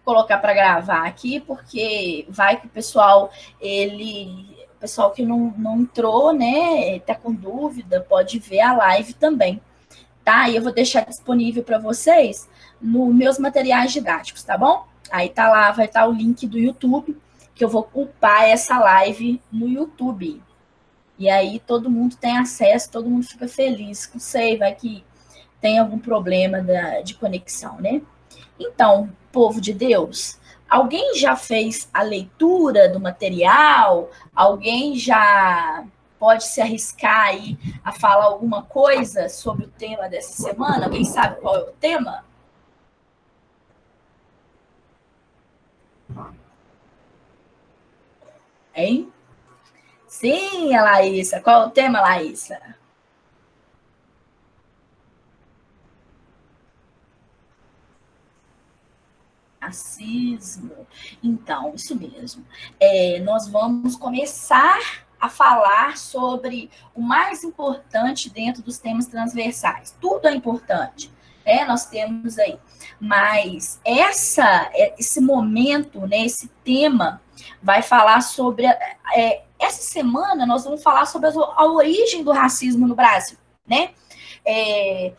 colocar para gravar aqui, porque vai que o pessoal, o pessoal que não entrou, né, tá com dúvida, pode ver a live também, tá? E eu vou deixar disponível para vocês nos meus materiais didáticos, tá bom? Aí tá lá, vai estar o link do YouTube, que eu vou upar essa live no YouTube. E aí todo mundo tem acesso, todo mundo fica feliz. Não sei, vai que tem algum problema de conexão, né? Então, povo de Deus, alguém já fez a leitura do material? Alguém já pode se arriscar aí a falar alguma coisa sobre o tema dessa semana? Alguém sabe qual é o tema? Hein? Sim, a Laísa. Qual é o tema, Laísa? Racismo. Então, isso mesmo. Nós vamos começar a falar sobre o mais importante dentro dos temas transversais. Tudo é importante, né? Nós temos aí. Mas esse momento, né, esse tema, vai falar sobre. Essa semana nós vamos falar sobre a origem do racismo no Brasil, né? É,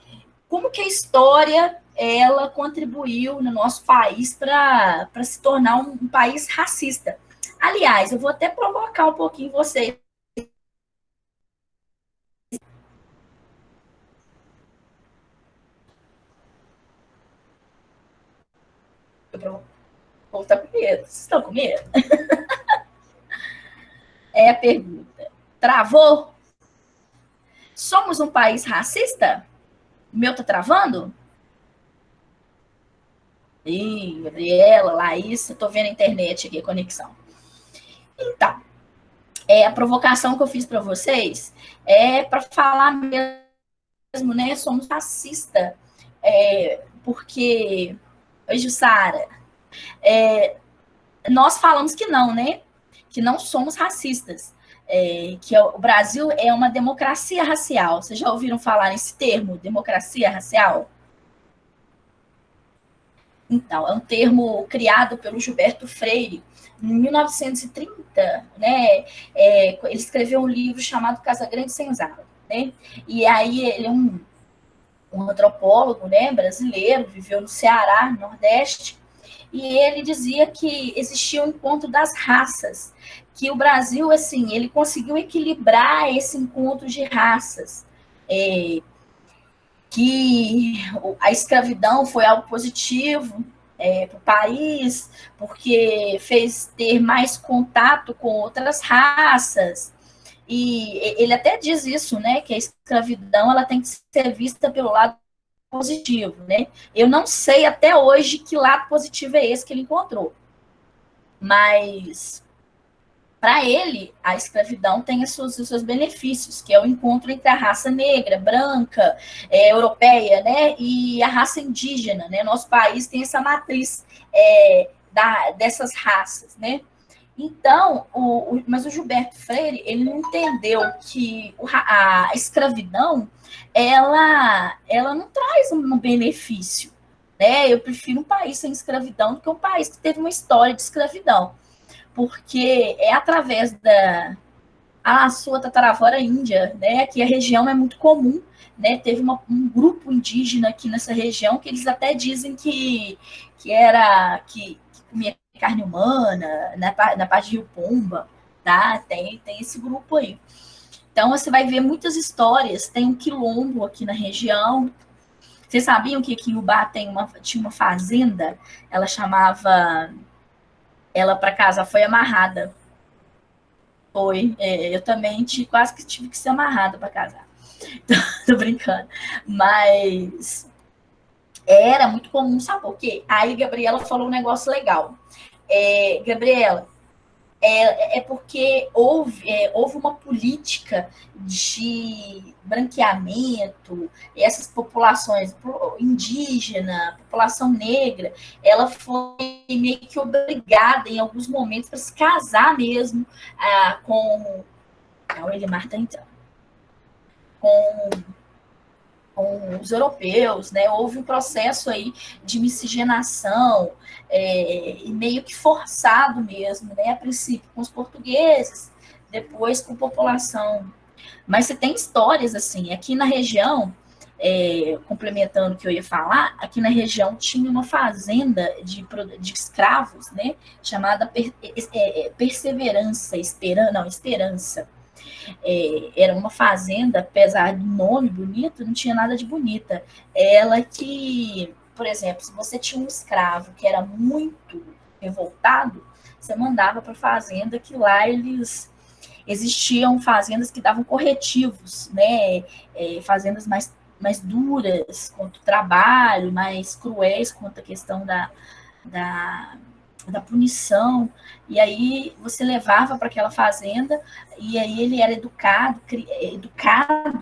como que a história ela contribuiu no nosso país para se tornar um país racista. Aliás, eu vou até provocar um pouquinho vocês. Vou estar com medo. Vocês estão com medo? É a pergunta. Travou? Somos um país racista? O meu tá travando? Ih, Gabriela, Laís, tô vendo a internet aqui, a conexão. Então, a provocação que eu fiz para vocês é para falar mesmo, né? Somos racista, porque, oi, Jussara, nós falamos que não, né? Que não somos racistas. Que o Brasil é uma democracia racial. Vocês já ouviram falar nesse termo, democracia racial? Então, é um termo criado pelo Gilberto Freire em 1930, né? Ele escreveu um livro chamado Casa Grande Senzala, né? E aí ele é um antropólogo, né, brasileiro, viveu no Ceará, no Nordeste, e ele dizia que existia um encontro das raças, que o Brasil, assim, ele conseguiu equilibrar esse encontro de raças, que a escravidão foi algo positivo para o país, porque fez ter mais contato com outras raças, e ele até diz isso, né, que a escravidão ela tem que ser vista pelo lado positivo, né? Eu não sei até hoje que lado positivo é esse que ele encontrou, mas para ele a escravidão tem os seus benefícios, que é o encontro entre a raça negra, branca, europeia, né, e a raça indígena, né? Nosso país tem essa matriz dessas raças, né? Então, mas o Gilberto Freire, ele não entendeu que a escravidão, ela não traz um benefício, né? Eu prefiro um país sem escravidão do que um país que teve uma história de escravidão, porque é através da sua tataravó era índia, né? Que a região é muito comum, né? Teve um grupo indígena aqui nessa região que eles até dizem que comia carne humana na parte de Rio Pomba, tá? Tem esse grupo aí. Então você vai ver muitas histórias. Tem um quilombo aqui na região. Vocês sabiam que aqui em Ubá tinha uma fazenda? Ela chamava. Ela para casa foi amarrada. Foi. Eu também quase que tive que ser amarrada para casar. Tô brincando. Mas era muito comum, sabe por quê? Aí Gabriela falou um negócio legal. Gabriela, porque houve uma política de branqueamento, e essas populações indígena, população negra, ela foi meio que obrigada em alguns momentos para se casar mesmo com. O Elimar está entrando. Com com os europeus, né? Houve um processo aí de miscigenação e meio que forçado mesmo, né? A princípio com os portugueses, depois com a população. Mas você tem histórias assim, aqui na região, complementando o que eu ia falar, aqui na região tinha uma fazenda de escravos, né? Chamada Perseverança, Esperança. Era uma fazenda, apesar do nome bonito, não tinha nada de bonita. Ela que, por exemplo, se você tinha um escravo que era muito revoltado, você mandava para a fazenda, que lá eles existiam fazendas que davam corretivos, né? Fazendas mais duras quanto o trabalho, mais cruéis quanto a questão da, da punição, e aí você levava para aquela fazenda, e aí ele era educado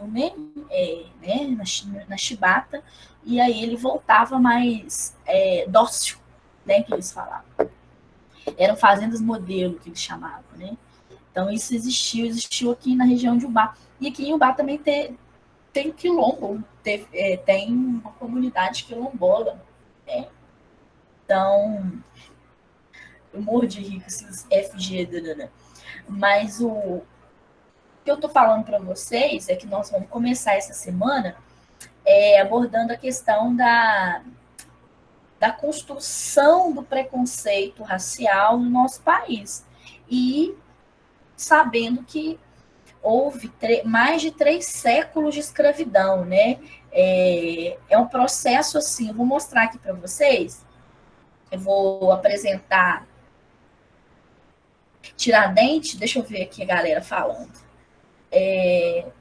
né, na chibata, e aí ele voltava mais dócil, né, que eles falavam. Eram fazendas modelo, que eles chamavam, né? Então isso existiu aqui na região de Ubá. E aqui em Ubá também tem quilombo, tem uma comunidade quilombola, né? Então, eu morro de rir com esses FG, né? Mas o que eu tô falando para vocês é que nós vamos começar essa semana abordando a questão da construção do preconceito racial no nosso país. E sabendo que houve mais de 3 séculos de escravidão, né? É um processo assim, eu vou mostrar aqui para vocês, eu vou apresentar Tiradentes, deixa eu ver aqui a galera falando.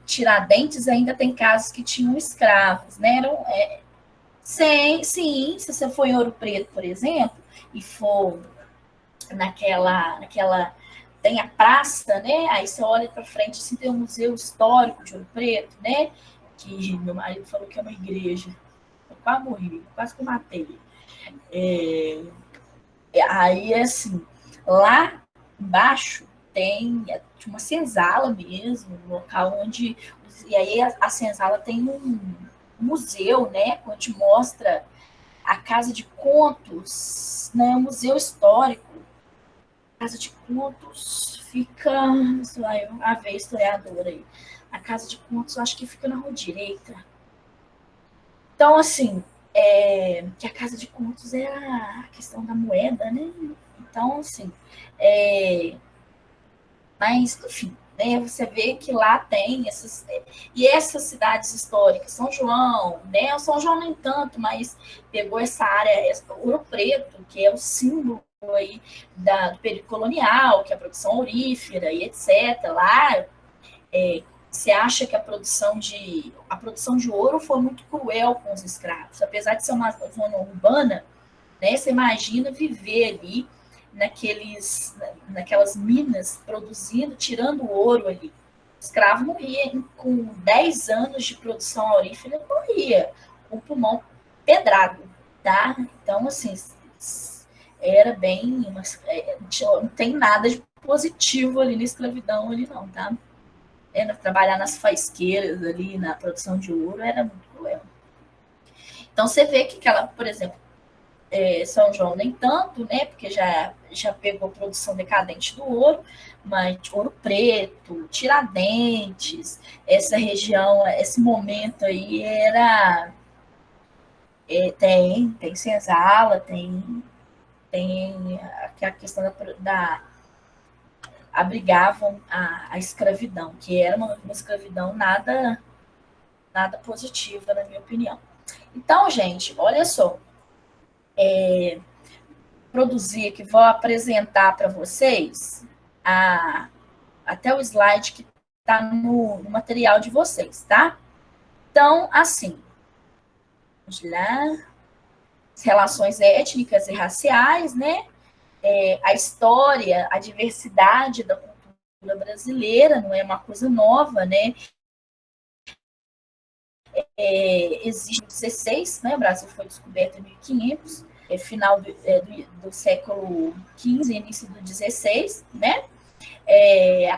Tiradentes ainda tem casos que tinham escravos, né? Sim, se você for em Ouro Preto, por exemplo, e for naquela tem a praça, né? Aí você olha para frente, assim, tem um museu histórico de Ouro Preto, né? Que meu marido falou que é uma igreja. Eu quase morri, quase que eu matei. Aí, assim, lá embaixo tem uma senzala mesmo, um local onde. E aí a senzala tem um museu, né? Onde mostra a Casa de Contos, né? Um museu histórico. A Casa de Contos fica. Sei a ver historiadora aí. A Casa de Contos, eu acho que fica na rua direita. Então, assim, que a Casa de Contos é a questão da moeda, né? Então, assim, mas, enfim, né, você vê que lá tem essas. E essas cidades históricas, São João, né? O São João nem tanto, mas pegou essa área, Ouro Preto, que é o símbolo aí do período colonial, que é a produção aurífera e etc. Lá, você acha que a produção de ouro foi muito cruel com os escravos, apesar de ser uma zona urbana, né? Você imagina viver ali naquelas minas produzindo, tirando ouro ali. O escravo morria com 10 anos de produção aurífera, morria com o pulmão pedrado, tá? Então, assim, era bem. Não tem nada de positivo ali na escravidão ali, não, tá? Trabalhar nas faisqueiras ali, na produção de ouro, era muito cruel. Então, você vê que aquela, por exemplo, São João nem tanto, né? Porque já pegou produção decadente do ouro, mas Ouro Preto, Tiradentes, essa região, esse momento aí era. Tem senzala, tem a questão abrigavam a escravidão, que era uma escravidão nada positiva, na minha opinião. Então, gente, olha só, produzir que vou apresentar para vocês até o slide que está no material de vocês, tá? Então, assim, vamos lá, as relações étnicas e raciais, né? A história, a diversidade da cultura brasileira, não é uma coisa nova, né? Existe 16, né? O Brasil foi descoberto em 1500, final do século XV, início do XVI, né?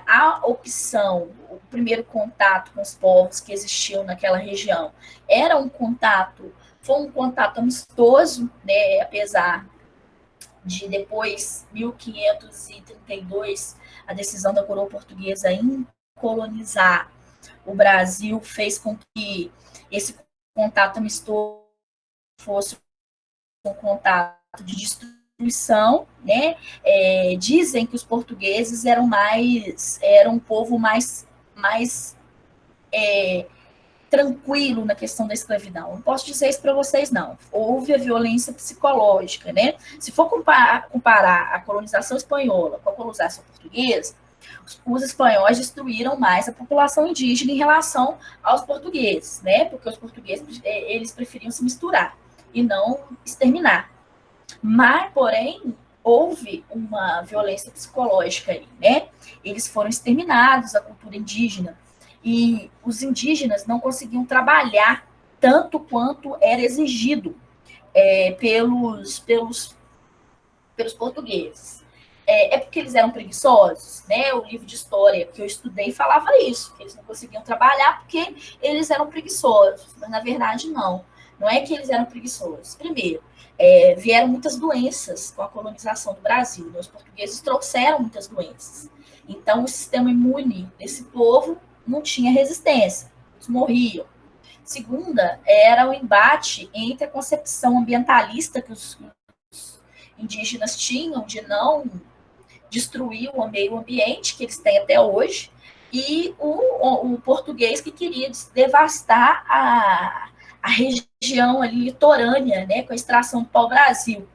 A opção, primeiro contato com os povos que existiam naquela região foi um contato amistoso, né, apesar de depois, 1532, a decisão da coroa portuguesa em colonizar o Brasil fez com que esse contato amistoso fosse um contato de destruição, né? Dizem que os portugueses eram um povo mais tranquilo na questão da escravidão. Não posso dizer isso para vocês, não. Houve a violência psicológica, né? Se for comparar a colonização espanhola com a colonização portuguesa, os espanhóis destruíram mais a população indígena em relação aos portugueses, né? Porque os portugueses, eles preferiam se misturar e não exterminar. Mas, porém, houve uma violência psicológica aí, né? Eles foram exterminados, a cultura indígena, e os indígenas não conseguiam trabalhar tanto quanto era exigido pelos portugueses. Porque eles eram preguiçosos, né? O livro de história que eu estudei falava isso, que eles não conseguiam trabalhar porque eles eram preguiçosos, mas na verdade não. Não é que eles eram preguiçosos. Primeiro, vieram muitas doenças com a colonização do Brasil, né? Os portugueses trouxeram muitas doenças. Então, o sistema imune desse povo não tinha resistência, eles morriam. Segunda, era o embate entre a concepção ambientalista que os indígenas tinham de não destruir o meio ambiente, que eles têm até hoje, e o português que queria devastar a região ali litorânea, né, com a extração do pau-brasil.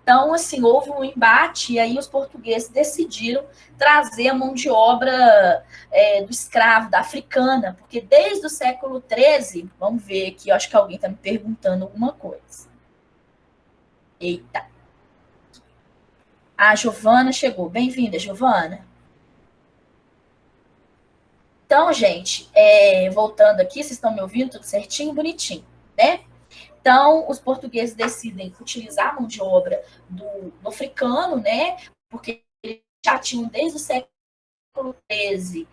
Então, assim, houve um embate e aí os portugueses decidiram trazer a mão de obra do escravo, da africana, porque desde o século XIII, vamos ver aqui, eu acho que alguém está me perguntando alguma coisa. Eita. A Giovana chegou. Bem-vinda, Giovana. Então, gente, voltando aqui, vocês estão me ouvindo tudo certinho, bonitinho, né? Então, os portugueses decidem utilizar a mão de obra do africano, né? Porque eles já tinham, desde o século XIII,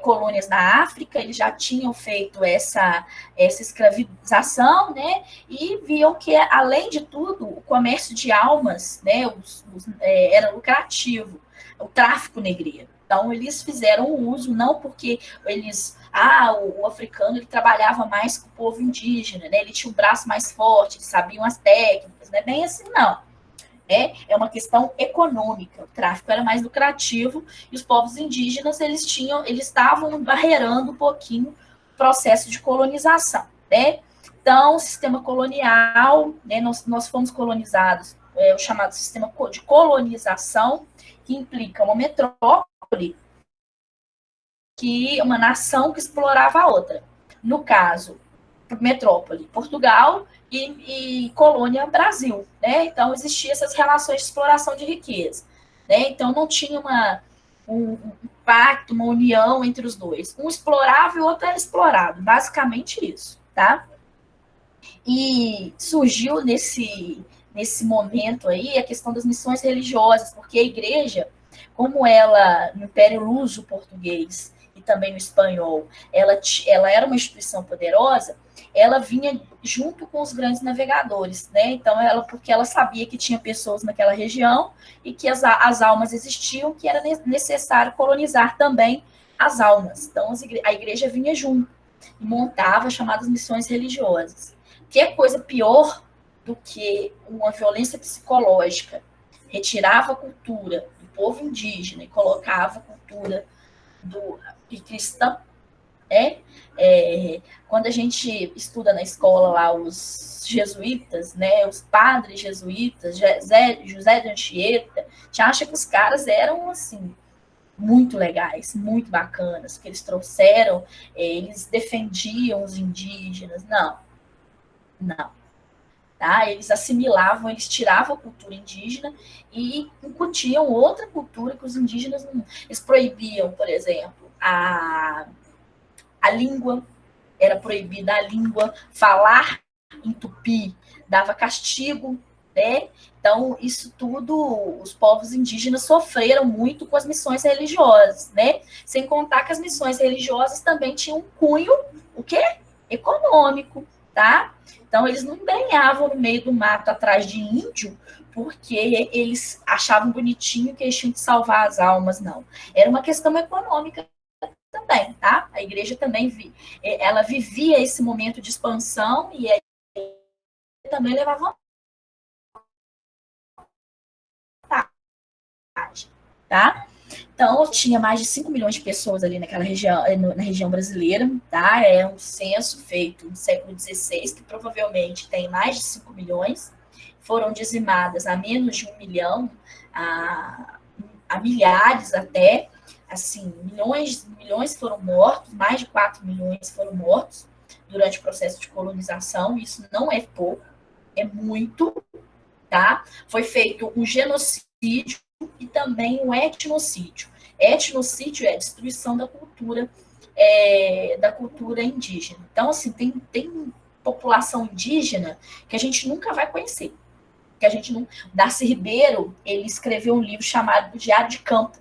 colônias na África, eles já tinham feito essa escravização, né? E viam que, além de tudo, o comércio de almas, né, era lucrativo, o tráfico negreiro. Então, eles fizeram o uso, não porque o africano ele trabalhava mais com o povo indígena, né? Ele tinha um braço mais forte, eles sabiam as técnicas, não é bem assim, não. É uma questão econômica. O tráfico era mais lucrativo e os povos indígenas eles estavam barreirando um pouquinho o processo de colonização, né? Então, o sistema colonial, né, nós fomos colonizados, o chamado sistema de colonização, que implica uma metrópole que uma nação que explorava a outra. No caso, metrópole Portugal e colônia Brasil, né? Então existiam essas relações de exploração de riqueza, né? Então não tinha um pacto, uma união entre os dois. Um explorava e o outro era explorado, basicamente isso, tá? E surgiu nesse momento aí a questão das missões religiosas, porque a igreja, como ela, no Império Luso português e também no espanhol, ela era uma instituição poderosa, ela vinha junto com os grandes navegadores, né? Então, porque ela sabia que tinha pessoas naquela região e que as almas existiam, que era necessário colonizar também as almas. Então, a igreja vinha junto e montava as chamadas missões religiosas. Que é coisa pior do que uma violência psicológica. Retirava a cultura do povo indígena e colocava a cultura cristã. Quando a gente estuda na escola lá os jesuítas, né, os padres jesuítas, José de Anchieta, a gente acha que os caras eram assim muito legais, muito bacanas, que eles trouxeram, eles defendiam os indígenas. Não. Tá? Eles assimilavam, eles tiravam a cultura indígena e incutiam outra cultura que os indígenas não. Eles proibiam, por exemplo, a língua, era proibida a língua, falar em tupi dava castigo, né? Então, isso tudo, os povos indígenas sofreram muito com as missões religiosas, né? Sem contar que as missões religiosas também tinham um cunho, o quê? Econômico, tá? Então, eles não embrenhavam no meio do mato atrás de índio, porque eles achavam bonitinho que eles tinham que salvar as almas, não. Era uma questão econômica também, tá? A igreja também ela vivia esse momento de expansão e também levava vantagem, tá? Então, tinha mais de 5 milhões de pessoas ali naquela região, na região brasileira, tá? É um censo feito no século XVI, que provavelmente tem mais de 5 milhões. Foram dizimadas a menos de 1 milhão, a milhares até, assim, milhões foram mortos, mais de 4 milhões foram mortos durante o processo de colonização. Isso não é pouco, é muito, tá? Foi feito um genocídio e também um etnocídio. Etnocídio é a destruição da cultura indígena. Então, assim, tem população indígena que a gente nunca vai conhecer. Que a gente não. Darcy Ribeiro, ele escreveu um livro chamado Diário de Campo,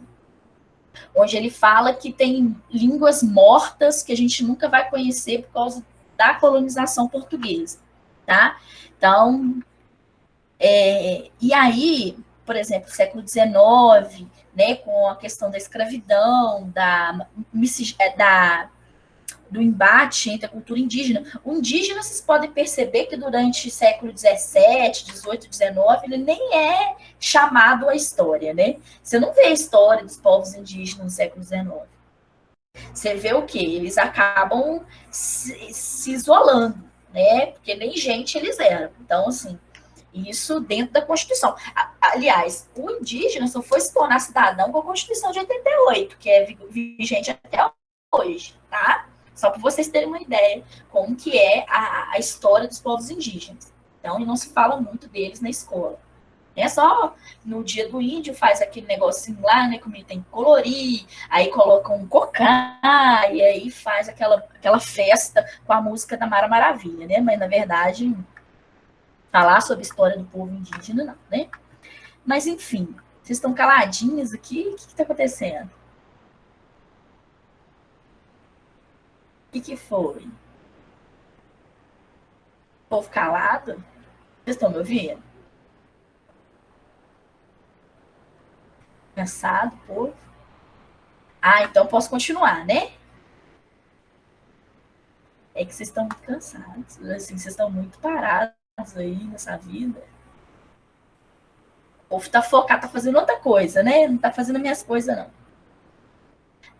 onde ele fala que tem línguas mortas que a gente nunca vai conhecer por causa da colonização portuguesa, tá? Então, e aí, por exemplo, século XIX, né, com a questão da escravidão, do embate entre a cultura indígena. O indígena, vocês podem perceber que durante o século XVII, XVIII, XIX, ele nem é chamado à história, né? Você não vê a história dos povos indígenas no século XIX. Você vê o quê? Eles acabam se isolando, né? Porque nem gente eles eram. Então, assim, isso dentro da Constituição. Aliás, o indígena só foi se tornar cidadão com a Constituição de 88, que é vigente até hoje, tá? Só para vocês terem uma ideia como que é a história dos povos indígenas. Então, não se fala muito deles na escola. É só no dia do índio faz aquele negocinho lá, né? Como ele tem que colorir, aí coloca um cocá, e aí faz aquela festa com a música da Mara Maravilha, né? Mas, na verdade, falar sobre a história do povo indígena, não, né? Mas, enfim, vocês estão caladinhos aqui? O que está acontecendo? O que foi? O povo calado? Vocês estão me ouvindo? Cansado, povo? Ah, então posso continuar, né? É que vocês estão muito cansados, assim, vocês estão muito parados aí nessa vida. O povo tá focado, tá fazendo outra coisa, né? Não tá fazendo as minhas coisas, não.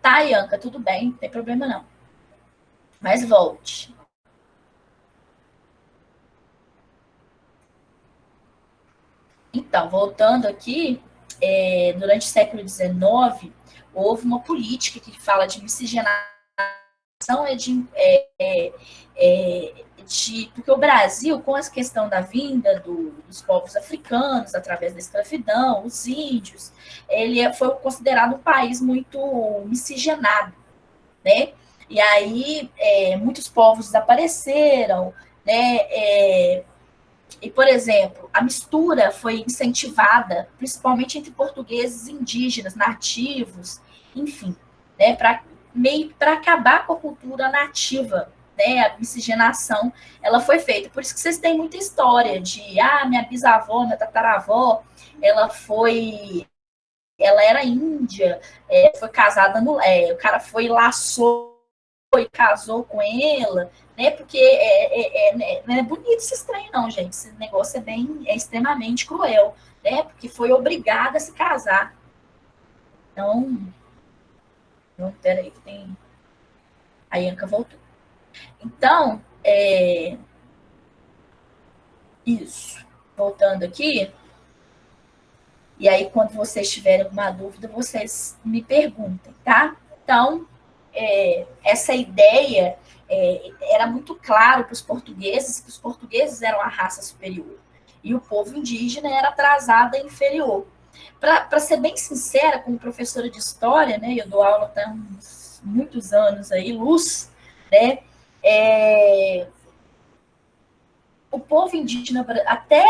Tá, Ianca, tudo bem, não tem problema não. Mas volte. Então, voltando aqui, durante o século XIX, houve uma política que fala de miscigenação, porque o Brasil, com essa questão da vinda dos povos africanos, através da escravidão, os índios, ele foi considerado um país muito miscigenado, né? E aí, muitos povos desapareceram, né? E, por exemplo, a mistura foi incentivada, principalmente entre portugueses e indígenas, nativos, enfim, né, meio para acabar com a cultura nativa, né, a miscigenação, ela foi feita. Por isso que vocês têm muita história de, minha bisavó, minha tataravó, ela era índia, foi casada o cara foi laçou e casou com ela, né? Porque não é bonito esse estranho, não, gente. Esse negócio é extremamente cruel, né? Porque foi obrigada a se casar. Então, peraí, que tem. A Ianca voltou. Então, isso. Voltando aqui. E aí, quando vocês tiverem alguma dúvida, vocês me perguntem, tá? Então, essa ideia era muito claro para os portugueses que os portugueses eram a raça superior e o povo indígena era atrasado e inferior. Para ser bem sincera, como professora de história, né, eu dou aula há muitos anos aí, luz, né, o povo indígena, até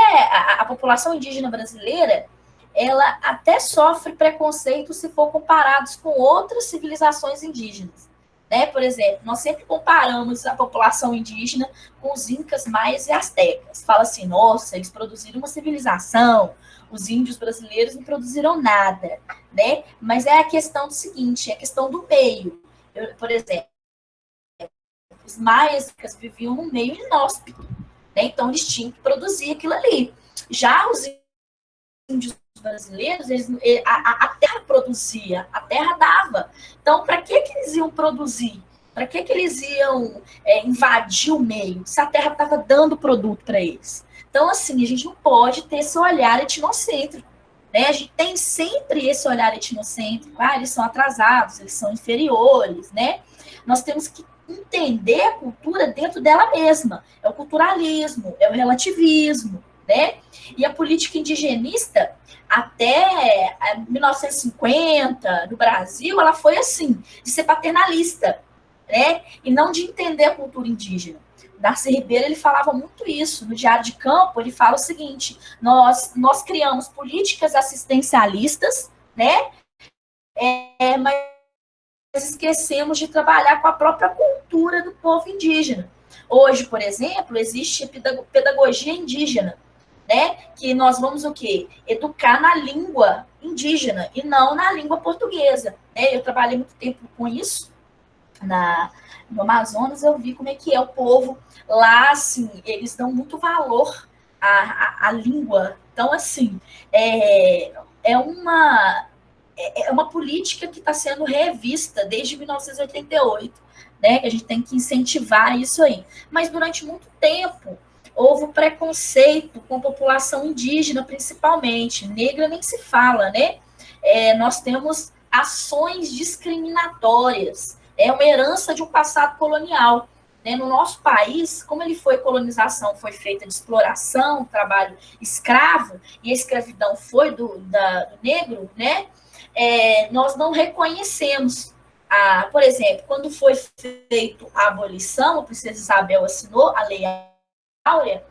a população indígena brasileira, ela até sofre preconceito se for comparados com outras civilizações indígenas. Né? Por exemplo, nós sempre comparamos a população indígena com os incas, maias e astecas. Fala assim, nossa, eles produziram uma civilização, os índios brasileiros não produziram nada, né? Mas é a questão do seguinte, é a questão do meio. Por exemplo, os maias viviam num meio inóspito, né? Então eles tinham que produzir aquilo ali. Já os índios brasileiros, a terra produzia, a terra dava. Então, para que eles iam produzir? Para que eles iam invadir o meio, se a terra estava dando produto para eles? Então, assim, a gente não pode ter esse olhar etnocêntrico. Né? A gente tem sempre esse olhar etnocêntrico. Ah, eles são atrasados, eles são inferiores. Né? Nós temos que entender a cultura dentro dela mesma. É o culturalismo, é o relativismo. Né? E a política indigenista, até 1950, no Brasil, ela foi assim, de ser paternalista, né? E não de entender a cultura indígena. Darcy Ribeiro, ele falava muito isso. No Diário de Campo, ele fala o seguinte, nós criamos políticas assistencialistas, né? Mas esquecemos de trabalhar com a própria cultura do povo indígena. Hoje, por exemplo, existe pedagogia indígena, né? Que nós vamos o quê? Educar na língua indígena e não na língua portuguesa. Né? Eu trabalhei muito tempo com isso no Amazonas, eu vi como é que é o povo lá, assim, eles dão muito valor à língua. Então, assim, é uma política que está sendo revista desde 1988, né? Que a gente tem que incentivar isso aí. Mas durante muito tempo houve preconceito com a população indígena, principalmente. Negra nem se fala, né? Nós temos ações discriminatórias. É uma herança de um passado colonial. Né? No nosso país, como ele foi colonização, foi feita de exploração, trabalho escravo, e a escravidão foi do negro, né? Nós não reconhecemos. Por exemplo, quando foi feita a abolição, a princesa Isabel assinou a Lei Áurea,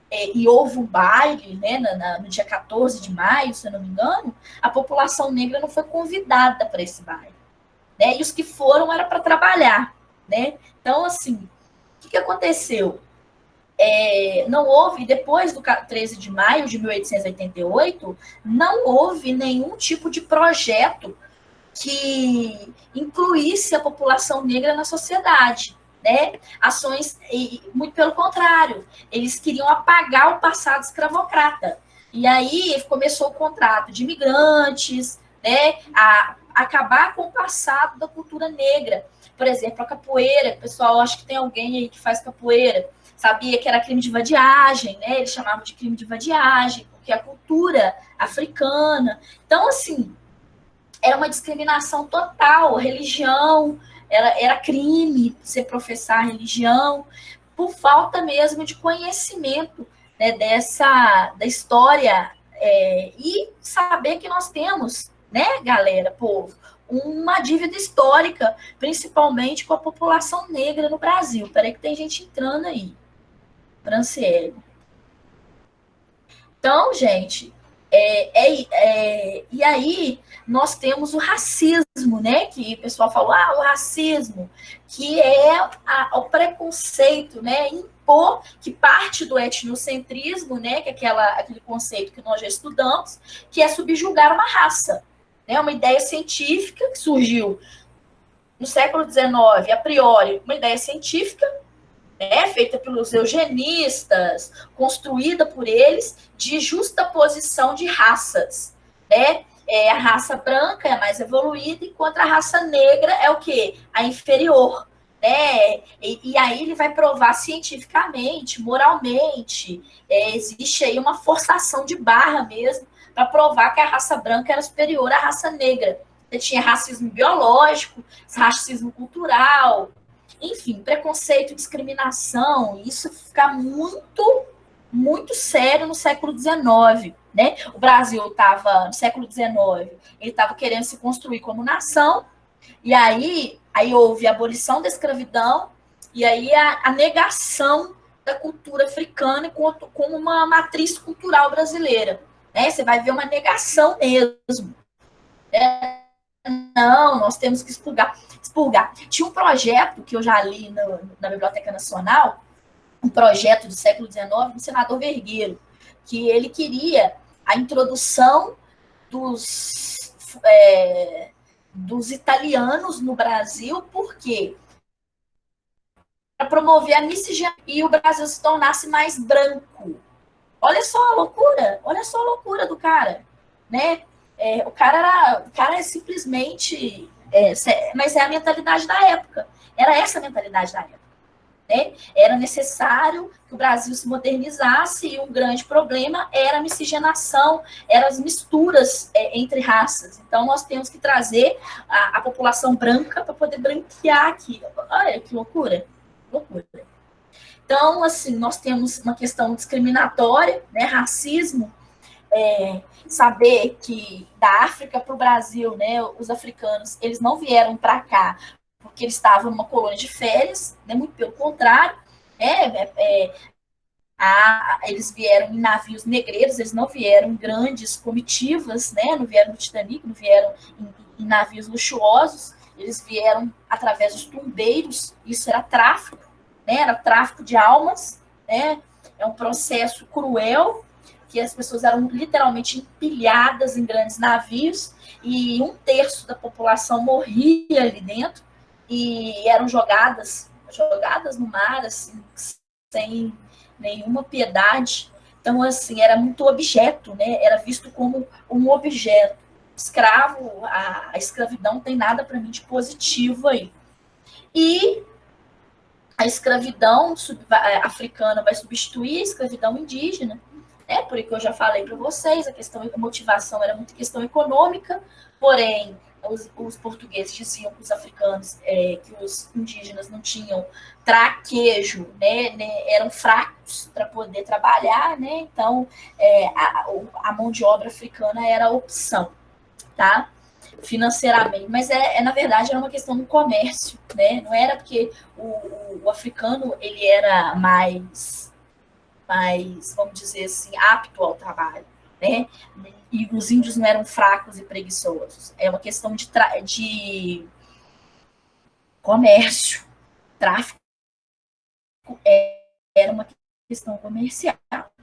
e houve um baile, né, no dia 14 de maio, se eu não me engano, a população negra não foi convidada para esse baile. Né? E os que foram era para trabalhar. Né? Então, assim, o que aconteceu? Não houve, depois do 13 de maio de 1888, não houve nenhum tipo de projeto que incluísse a população negra na sociedade. Né? Ações, muito pelo contrário, eles queriam apagar o passado escravocrata. E aí começou o contrato de imigrantes, né? A acabar com o passado da cultura negra. Por exemplo, a capoeira, pessoal, acho que tem alguém aí que faz capoeira, sabia que era crime de vadiagem, né? Eles chamavam de crime de vadiagem, porque a cultura africana. Então, assim, era uma discriminação total, religião, era crime você professar a religião, por falta mesmo de conhecimento, né, da história, e saber que nós temos, né, galera, povo, uma dívida histórica, principalmente com a população negra no Brasil. Peraí que tem gente entrando aí. Franciele. Então, gente, e aí nós temos o racismo, né? Que o pessoal fala, o racismo, que é o preconceito, né? Impor, que parte do etnocentrismo, né? Que é aquele conceito que nós já estudamos, que é subjugar uma raça. Né? Uma ideia científica que surgiu no século XIX, a priori, uma ideia científica, feita pelos eugenistas, construída por eles, de justaposição de raças. Né? A raça branca é a mais evoluída, enquanto a raça negra é o quê? A inferior. Né? E aí ele vai provar cientificamente, moralmente, existe aí uma forçação de barra mesmo, para provar que a raça branca era superior à raça negra. Você tinha racismo biológico, racismo cultural, enfim, preconceito, discriminação, isso fica muito, muito sério no século XIX. Né? O Brasil estava, no século XIX, ele estava querendo se construir como nação, e aí houve a abolição da escravidão, e aí a negação da cultura africana como uma matriz cultural brasileira. Né? Você vai ver uma negação mesmo. Não, nós temos que expurgar. Tinha um projeto que eu já li na Biblioteca Nacional, um projeto do século XIX, do senador Vergueiro, que ele queria a introdução dos italianos no Brasil, porque para promover a miscigenação e o Brasil se tornasse mais branco. Olha só a loucura do cara, né? O cara é simplesmente, mas é a mentalidade da época. Era essa a mentalidade da época. Né? Era necessário que o Brasil se modernizasse e um grande problema era a miscigenação, eram as misturas entre raças. Então, nós temos que trazer a população branca para poder branquear aqui. Olha que loucura, loucura. Então, assim, nós temos uma questão discriminatória, né, racismo, saber que da África para o Brasil, né, os africanos, eles não vieram para cá porque eles estavam numa colônia de férias, né, muito pelo contrário, eles vieram em navios negreiros, eles não vieram em grandes comitivas, né, não vieram no Titanic, não vieram em navios luxuosos, eles vieram através dos tumbeiros, isso era tráfico, né, era tráfico de almas, né, é um processo cruel, que as pessoas eram literalmente empilhadas em grandes navios, e 1/3 da população morria ali dentro, e eram jogadas no mar, assim, sem nenhuma piedade. Então, assim, era muito objeto, né? Era visto como um objeto. Escravo, a escravidão tem nada para mim de positivo aí. E a escravidão africana vai substituir a escravidão indígena, né? Porque eu já falei para vocês, a motivação era muito questão econômica, porém os portugueses diziam que os africanos, que os indígenas não tinham traquejo, né, eram fracos para poder trabalhar, né? Então a mão de obra africana era a opção, tá? Financeiramente, mas na verdade era uma questão do comércio, né? Não era porque o africano ele era mais, vamos dizer assim, apto ao trabalho, né? E os índios não eram fracos e preguiçosos. É uma questão de comércio, tráfico era uma questão comercial,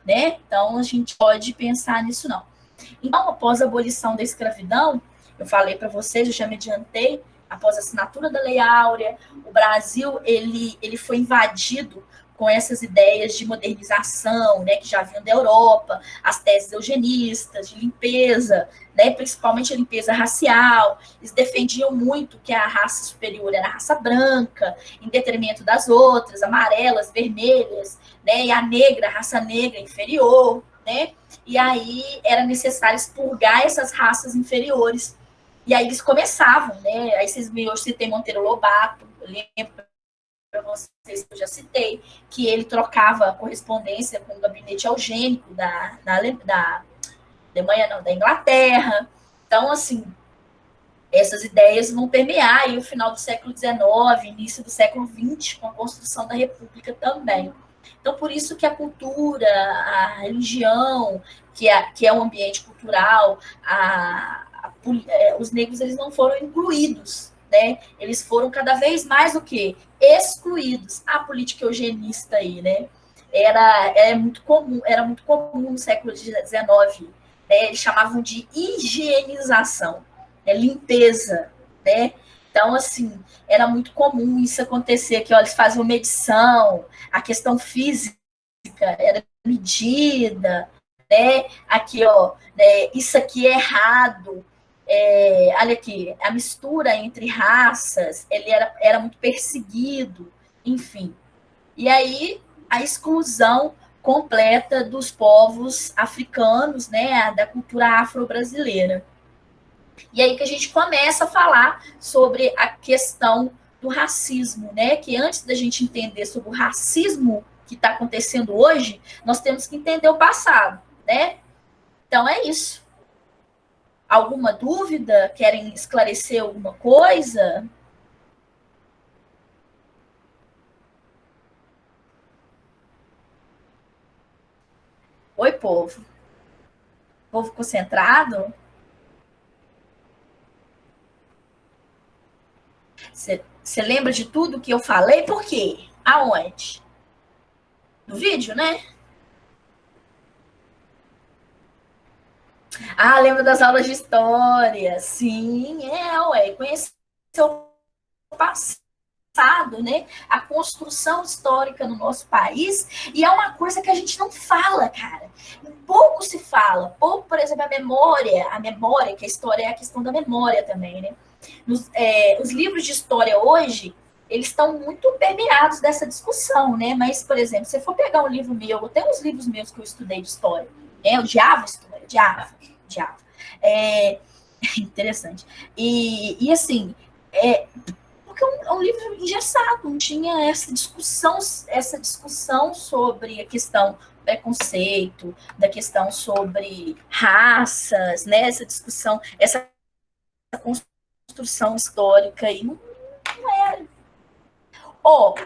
né? Então a gente pode pensar nisso não. Então, após a abolição da escravidão, eu falei para vocês, eu já me adiantei, após a assinatura da Lei Áurea, o Brasil ele foi invadido com essas ideias de modernização, né, que já vinham da Europa, as teses eugenistas, de limpeza, né, principalmente a limpeza racial. Eles defendiam muito que a raça superior era a raça branca, em detrimento das outras, amarelas, vermelhas, né, e a negra, a raça negra inferior, né? E aí era necessário expurgar essas raças inferiores. E aí eles começavam, né? Aí vocês viram, eu citei Monteiro Lobato, eu lembro para vocês que eu já citei, que ele trocava correspondência com o gabinete eugênico da Alemanha, não, da Inglaterra. Então, assim, essas ideias vão permear aí o final do século XIX, início do século XX, com a construção da República também. Então, por isso que a cultura, a religião, que é um ambiente cultural, os negros eles não foram incluídos, né? Eles foram cada vez mais o quê? Excluídos. A política eugenista aí, né? Era muito comum no século XIX, né? Eles chamavam de higienização, né? Limpeza, né? Então, assim, era muito comum isso acontecer, que ó, eles faziam medição, a questão física era medida, né? Aqui, ó, né? Isso aqui é errado. Olha aqui, a mistura entre raças, ele era muito perseguido, enfim. E aí, a exclusão completa dos povos africanos, né? Da cultura afro-brasileira. E aí que a gente começa a falar sobre a questão do racismo, né? Que antes da gente entender sobre o racismo que está acontecendo hoje, nós temos que entender o passado, né? Então é isso. Alguma dúvida? Querem esclarecer alguma coisa? Oi, povo. Povo concentrado? Você lembra de tudo que eu falei? Por quê? Aonde? No vídeo, né? Ah, lembro das aulas de história. Sim, ué. Conhecer o passado, né? A construção histórica no nosso país. E é uma coisa que a gente não fala, cara. Pouco se fala. Pouco, por exemplo, a memória, que a história é a questão da memória também, né? Os livros de história hoje, eles estão muito permeados dessa discussão, né? Mas, por exemplo, se você for pegar um livro meu, tem uns livros meus que eu estudei de história, eu odiava história, odiava. É interessante. E assim, porque é um livro engessado, não tinha essa discussão sobre a questão preconceito, da questão sobre raças, né? Essa discussão, essa construção histórica e não é.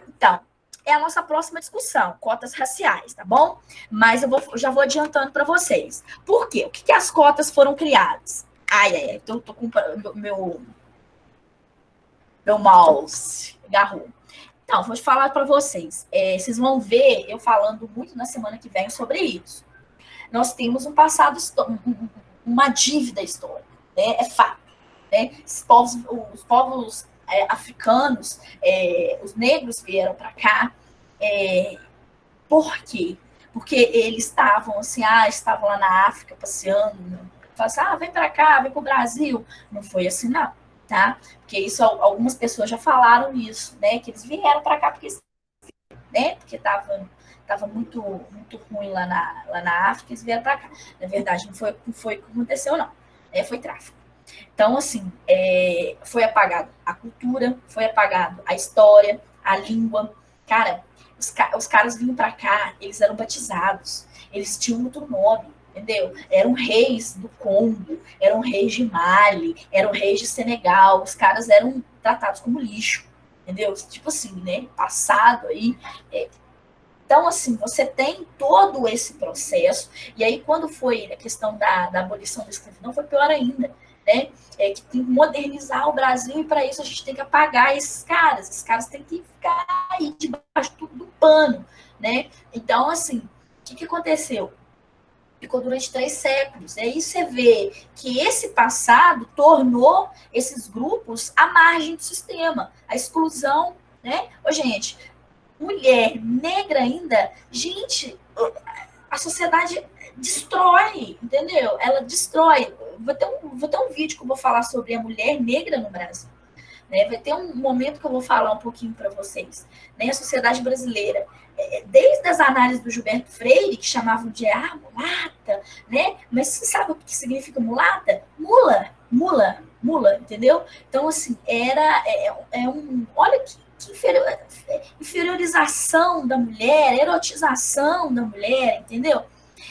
Então, é a nossa próxima discussão, cotas raciais, tá bom? Mas já vou adiantando para vocês. Por quê? O que as cotas foram criadas? Ai, tô com meu mouse agarrou. Então, vou falar para vocês. Vocês vão ver eu falando muito na semana que vem sobre isso. Nós temos um passado, uma dívida histórica, né? É fato. Né? Os povos africanos, os negros vieram para cá. Por quê? Porque eles estavam assim, estavam lá na África passeando, falaram assim, vem para cá, vem para o Brasil. Não foi assim, não, tá? Porque isso, algumas pessoas já falaram isso, né? Que eles vieram para cá porque, né? Porque estava muito, muito ruim lá na África, eles vieram para cá. Na verdade, não foi o que aconteceu, não. Foi tráfico. Então, assim, foi apagado a cultura, foi apagado a história, a língua. Cara, os caras vinham para cá, eles eram batizados, eles tinham outro nome, entendeu? Eram reis do Congo, eram reis de Mali, eram reis de Senegal, os caras eram tratados como lixo, entendeu? Tipo assim, né? Passado aí. Então, assim, você tem todo esse processo, e aí, quando foi a questão da abolição da escravidão, foi pior ainda, né? Que tem que modernizar o Brasil, e para isso a gente tem que apagar esses caras têm que ficar aí debaixo do pano, né? Então, assim, o que aconteceu? Ficou durante 3 séculos. E aí você vê que esse passado tornou esses grupos à margem do sistema, a exclusão, né? Ô, gente, mulher negra ainda, gente, a sociedade destrói, entendeu? Ela destrói. Vou ter um vídeo que eu vou falar sobre a mulher negra no Brasil. Né? Vai ter um momento que eu vou falar um pouquinho para vocês. Né? A sociedade brasileira, desde as análises do Gilberto Freire, que chamavam de mulata, né? Mas você sabe o que significa mulata? Mula, entendeu? Então, assim, olha que inferiorização da mulher, erotização da mulher, entendeu?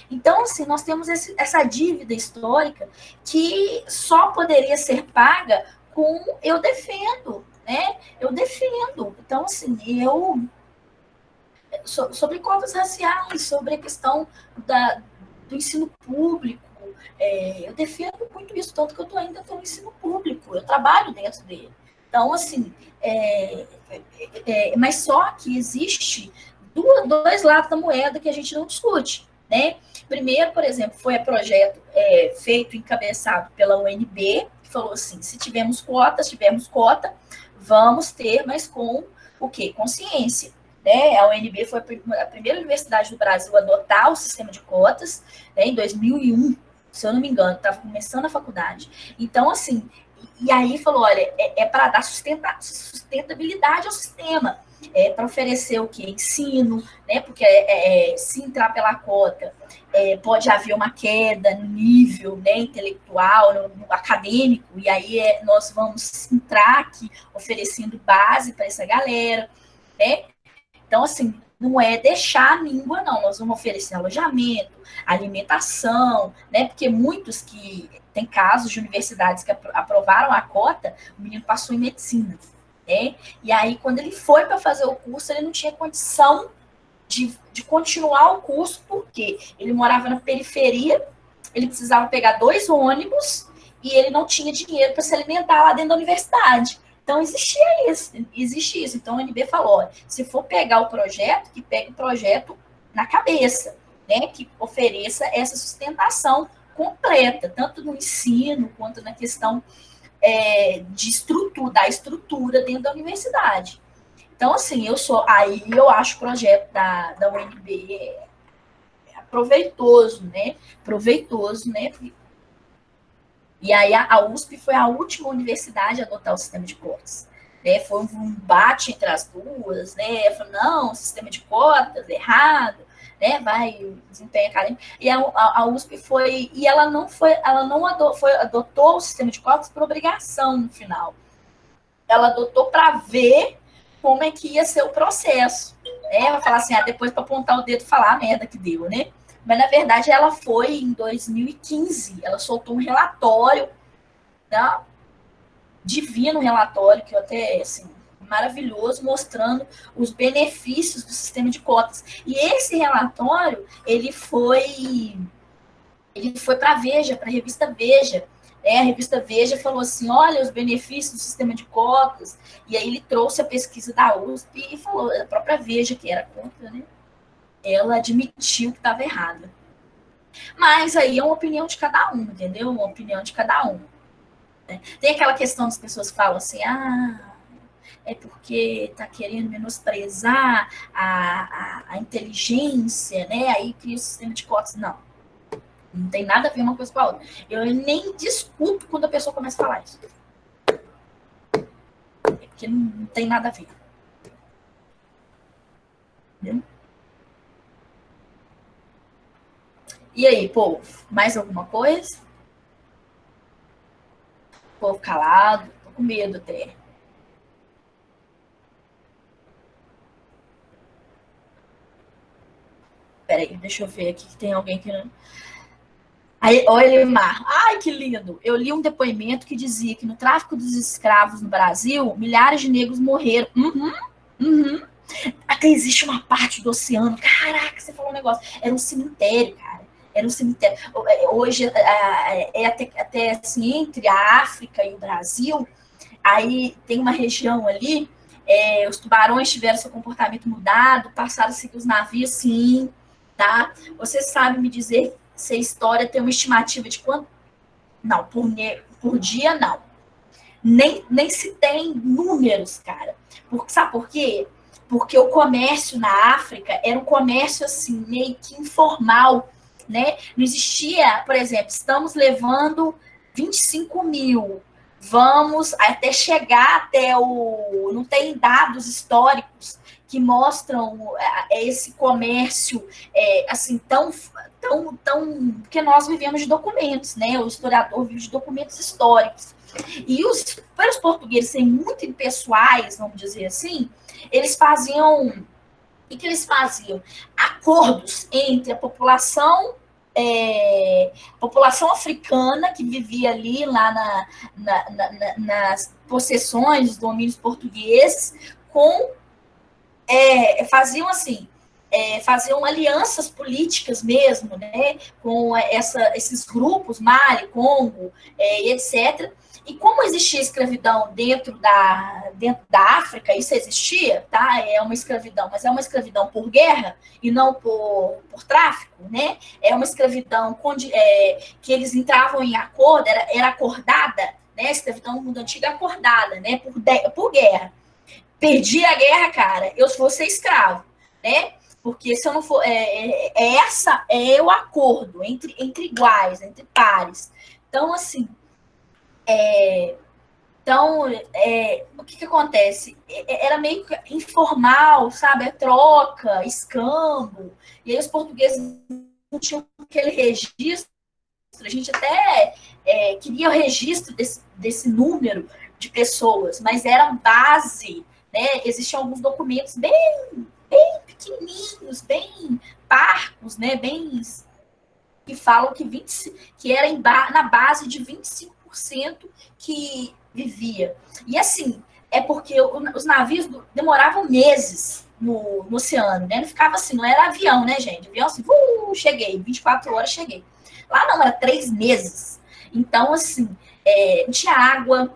Então, assim, nós temos essa dívida histórica que só poderia ser paga com eu defendo, né? Eu defendo. Então, assim, sobre cotas raciais, sobre a questão do ensino público, eu defendo muito isso, tanto que eu ainda estou no ensino público, eu trabalho dentro dele. Então, assim, mas só que existe dois lados da moeda que a gente não discute, né? Primeiro, por exemplo, foi um projeto feito, encabeçado pela UNB, que falou assim, se tivermos cota, vamos ter, mas com o quê? Consciência. Né? A UNB foi a primeira universidade do Brasil a adotar o sistema de cotas, né, em 2001, se eu não me engano, estava começando a faculdade. Então, assim, e aí falou, olha, para dar sustentabilidade ao sistema, para oferecer o que? Ensino, né? Porque se entrar pela cota, pode haver uma queda no nível, né, intelectual, no acadêmico, e aí nós vamos entrar aqui oferecendo base para essa galera, né? Então, assim, não é deixar a língua, não. Nós vamos oferecer alojamento, alimentação, né? Porque muitos que tem casos de universidades que aprovaram a cota, o menino passou em medicina, né? E aí, quando ele foi para fazer o curso, ele não tinha condição de continuar o curso, porque ele morava na periferia, ele precisava pegar 2 ônibus e ele não tinha dinheiro para se alimentar lá dentro da universidade. Então, existe isso. Então, a UNB falou, ó, se for pegar o projeto, que pegue o projeto na cabeça, né, que ofereça essa sustentação completa, tanto no ensino quanto na questão de estrutura, da estrutura dentro da universidade. Então, assim, eu acho o projeto da UNB proveitoso, né? Proveitoso, né? E aí a USP foi a última universidade a adotar o sistema de cotas. Né? Foi um embate entre as duas, né? Falou, não, o sistema de cotas é errado, né? Vai desempenho acadêmico. E a USP foi, e ela não adotou o sistema de cotas por obrigação no final. Ela adotou para ver como é que ia ser o processo. Né? Vai falar assim, depois para apontar o dedo e falar a merda que deu, né? Mas, na verdade, ela foi em 2015. Ela soltou um relatório, né? Divino relatório, que eu até, assim, maravilhoso, mostrando os benefícios do sistema de cotas. E esse relatório, ele foi para a Veja, para a revista Veja. A revista Veja falou assim, olha os benefícios do sistema de cotas. E aí ele trouxe a pesquisa da USP e falou, a própria Veja, que era contra, né? Ela admitiu que estava errada. Mas aí é uma opinião de cada um, entendeu? Uma opinião de cada um. Né? Tem aquela questão das pessoas que falam assim, é porque está querendo menosprezar a inteligência, né? Aí cria o sistema de cotas. Não tem nada a ver uma coisa com a outra. Eu nem discuto quando a pessoa começa a falar isso. Porque não tem nada a ver. Entendeu? E aí, povo, mais alguma coisa? Povo calado, tô com medo até. Peraí, deixa eu ver aqui que tem alguém que não. Aí, olha, Elimar. Ai, que lindo. Eu li um depoimento que dizia que no tráfico dos escravos no Brasil, milhares de negros morreram. Uhum. Até existe uma parte do oceano. Caraca, você falou um negócio. Era um cemitério, cara. Era um cemitério. Hoje, até assim, entre a África e o Brasil, aí tem uma região ali, os tubarões tiveram seu comportamento mudado, passaram a seguir os navios, sim, tá? Você sabe me dizer se a história tem uma estimativa de quanto? Não, por dia, não. Nem se tem números, cara. Sabe por quê? Porque o comércio na África era um comércio, assim, meio que informal, né? Não existia, por exemplo, estamos levando 25 mil, vamos até chegar até o... Não tem dados históricos que mostram esse comércio assim tão porque nós vivemos de documentos, né? O historiador vive de documentos históricos. E para os portugueses serem muito impessoais, vamos dizer assim, eles faziam... O que eles faziam? Acordos entre a população africana que vivia ali lá nas possessões, os domínios portugueses, faziam assim, faziam alianças políticas mesmo, né, com esses grupos, Mali, Congo, etc. E como existia escravidão dentro da África, isso existia, tá? É uma escravidão, mas é uma escravidão por guerra e não por tráfico, né? É uma escravidão que eles entravam em acordo, era acordada, né? A escravidão no mundo antigo é acordada, né? Por guerra. Perdi a guerra, cara, eu vou ser escravo, né? Porque se eu não for... essa é o acordo entre iguais, entre pares. Então, assim... o que acontece? Era meio informal, sabe? Troca, escambo. E aí os portugueses não tinham aquele registro. A gente até queria o registro desse número de pessoas, mas era base, né? Existiam alguns documentos bem pequenininhos, bem parcos, né? Bem... que falam que era na base de 25% que vivia. E assim, é porque os navios demoravam meses no oceano, né? Não ficava assim, não era avião, né, gente? Avião assim, cheguei, 24 horas cheguei. Lá não, era 3 meses. Então, assim, não tinha água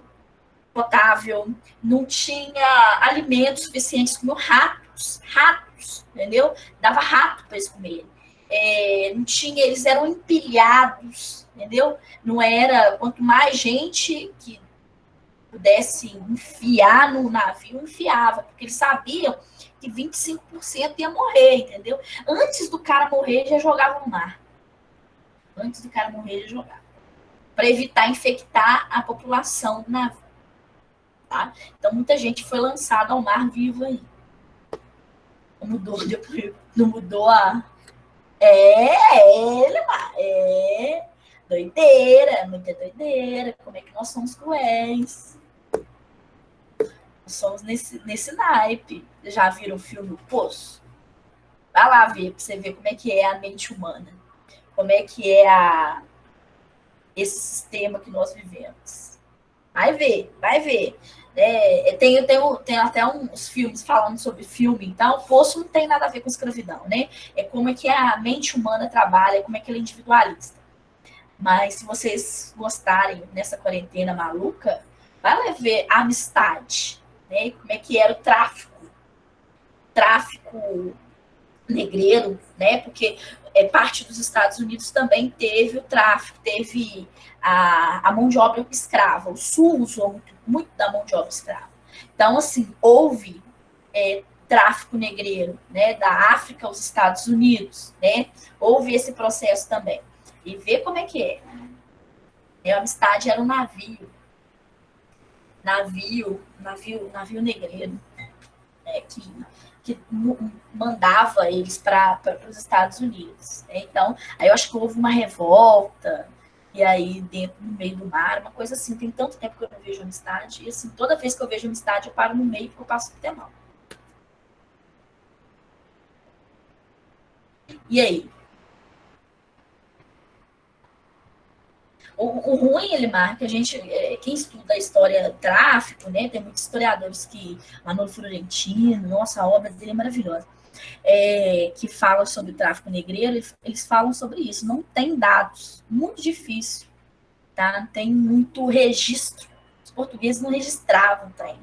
potável, não tinha alimentos suficientes, como ratos, entendeu? Dava rato para eles comerem. Não tinha, eles eram empilhados, entendeu? Não era, quanto mais gente que pudesse enfiar no navio, enfiava, porque eles sabiam que 25% ia morrer, entendeu? Antes do cara morrer, já jogava no mar. Antes do cara morrer, já jogava. Para evitar infectar a população do navio. Tá? Então, muita gente foi lançada ao mar vivo aí. Não mudou depois. Não mudou a. Doideira, muita doideira. Como é que nós somos cruéis? Nós somos nesse naipe. Já viram o filme O Poço? Vai lá ver, pra você ver como é que é a mente humana. Como é que é esse sistema que nós vivemos. Vai ver, vai ver. Tem até uns filmes falando sobre filme, então o Poço não tem nada a ver com escravidão, né? É como é que a mente humana trabalha, como é que ela é individualista. Mas se vocês gostarem nessa quarentena maluca, vai lá ver a amistade, né? Como é que era o tráfico negreiro, né? Porque parte dos Estados Unidos também teve o tráfico, teve a mão de obra escrava. O Sul usou muito da mão de obra escrava. Então, assim, houve tráfico negreiro, né? Da África aos Estados Unidos, né? Houve esse processo também. E vê como é que é. A amistade era um navio negreiro, né? Que mandava eles para os Estados Unidos. Né? Então, aí eu acho que houve uma revolta, e aí dentro, no meio do mar, uma coisa assim. Tem tanto tempo que eu não vejo amistade, e assim, toda vez que eu vejo amistade, eu paro no meio porque eu passo até mal. E aí? O ruim, Elimar, que a gente, quem estuda a história do tráfico, né, tem muitos historiadores que, Manolo Florentino, nossa, a obra dele é maravilhosa, que fala sobre o tráfico negreiro, eles falam sobre isso. Não tem dados, muito difícil, tá? Não tem muito registro. Os portugueses não registravam trem,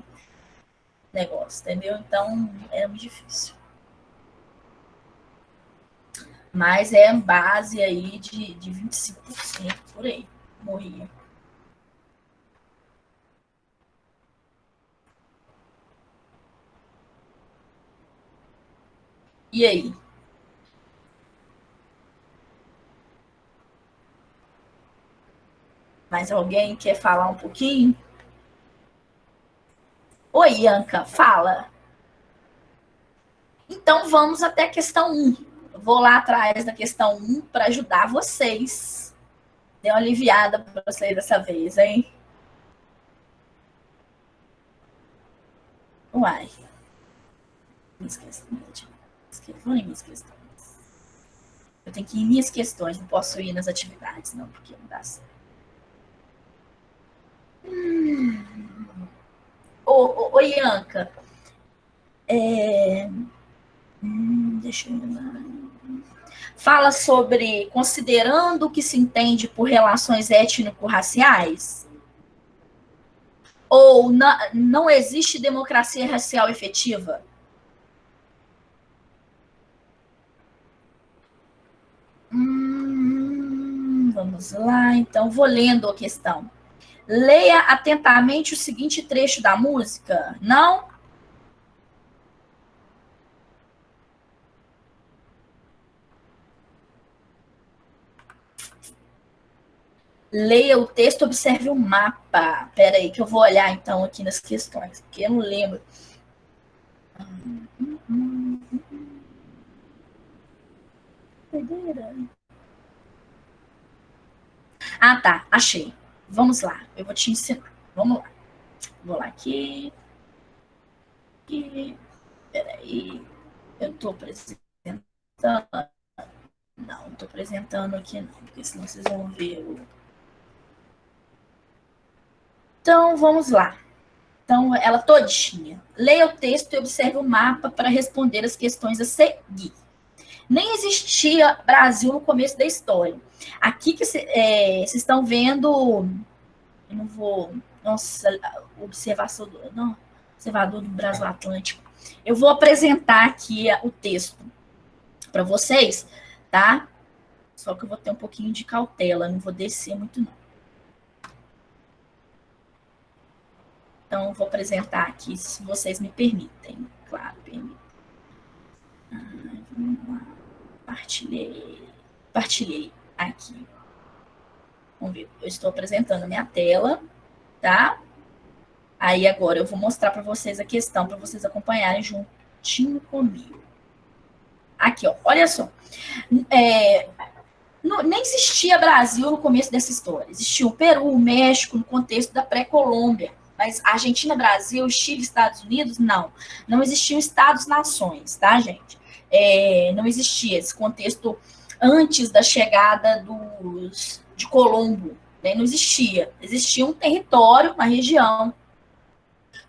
negócio, entendeu? Então, é muito difícil. Mas é base aí de 25% por aí, morria. E aí? Mais alguém quer falar um pouquinho? Oi, Anca, fala. Então vamos até a questão 1. Vou lá atrás da questão 1 para ajudar vocês. Deu uma aliviada para vocês dessa vez, hein? Uai. Vou em minhas questões. Eu tenho que ir em minhas questões, não posso ir nas atividades, não, porque não dá certo. Ô, Ianca, deixa eu lembrar. Fala sobre considerando o que se entende por relações étnico-raciais, ou não existe democracia racial efetiva? Vamos lá, então vou lendo a questão. Leia atentamente o seguinte trecho da música. Não? Leia o texto, observe o mapa. Espera aí que eu vou olhar então aqui nas questões, porque eu não lembro. Ah, tá, achei. Vamos lá, eu vou te ensinar. Vamos lá. Vou lá aqui. Peraí. Eu estou apresentando. Não estou apresentando aqui não, porque senão vocês vão ver o. Então, vamos lá. Então, ela todinha. Leia o texto e observe o mapa para responder as questões a seguir. Nem existia Brasil no começo da história. Aqui que vocês estão vendo, eu não vou, nossa, observação do, não, observador do Brasil Atlântico. Eu vou apresentar aqui o texto para vocês, tá? Só que eu vou ter um pouquinho de cautela, não vou descer muito não. Então, eu vou apresentar aqui, se vocês me permitem. Claro, permitem. Vamos lá. Partilhei aqui. Vamos ver, eu estou apresentando a minha tela, tá? Aí agora eu vou mostrar para vocês a questão, para vocês acompanharem juntinho comigo. Aqui, ó, olha só. Nem existia Brasil no começo dessa história. Existia o Peru, o México, no contexto da pré-Colômbia. Mas Argentina, Brasil, Chile, Estados Unidos, não. Não existiam Estados-nações, tá, gente? Não existia esse contexto antes da chegada de Colombo. Né? Não existia. Existia um território, uma região.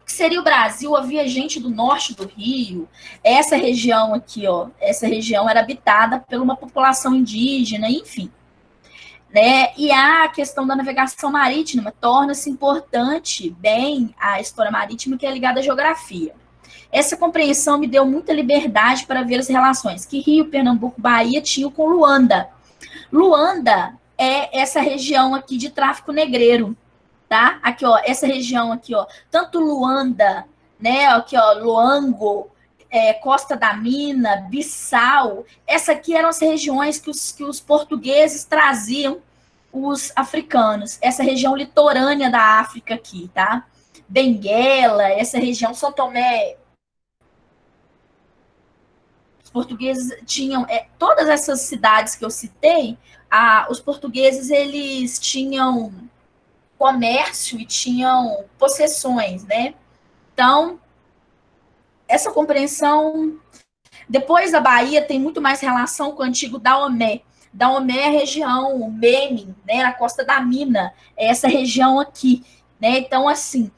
O que seria o Brasil? Havia gente do norte do Rio. Essa região aqui, ó, essa região era habitada por uma população indígena, enfim. Né? E a questão da navegação marítima torna-se importante, bem, a história marítima que é ligada à geografia. Essa compreensão me deu muita liberdade para ver as relações que Rio, Pernambuco, Bahia tinham com Luanda. Luanda é essa região aqui de tráfico negreiro, tá? Aqui, ó, essa região aqui, ó, tanto Luanda, né, aqui, ó, Luango, Costa da Mina, Bissau, essa aqui eram as regiões que os portugueses traziam os africanos, essa região litorânea da África aqui, tá? Benguela, essa região, São Tomé, os portugueses tinham, todas essas cidades que eu citei, os portugueses, eles tinham comércio e tinham possessões, né? Então, essa compreensão, depois da Bahia, tem muito mais relação com o antigo Daomé. Daomé é a região Memem, né, na Costa da Mina, é essa região aqui, né? Então, assim,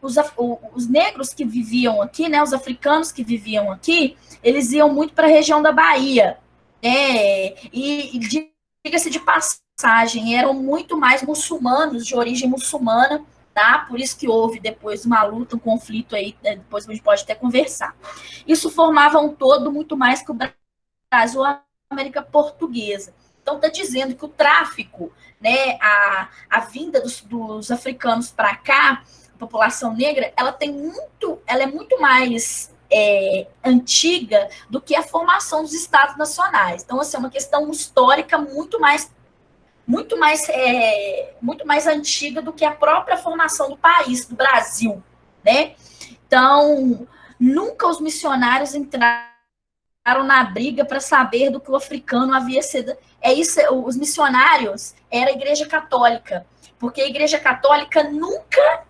os negros que viviam aqui, né, os africanos que viviam aqui, eles iam muito para a região da Bahia, né? E diga-se de passagem, eram muito mais muçulmanos, de origem muçulmana, tá? Por isso que houve depois uma luta, um conflito aí, depois a gente pode até conversar. Isso formava um todo muito mais que o Brasil, a América Portuguesa. Então, está dizendo que o tráfico, né, a vinda dos africanos para cá, a população negra, ela é muito mais antiga do que a formação dos estados nacionais. Então, assim, é uma questão histórica muito mais antiga do que a própria formação do país, do Brasil, né? Então, nunca os missionários entraram na briga para saber do que o africano havia sido. Os missionários era a Igreja Católica, porque a Igreja Católica nunca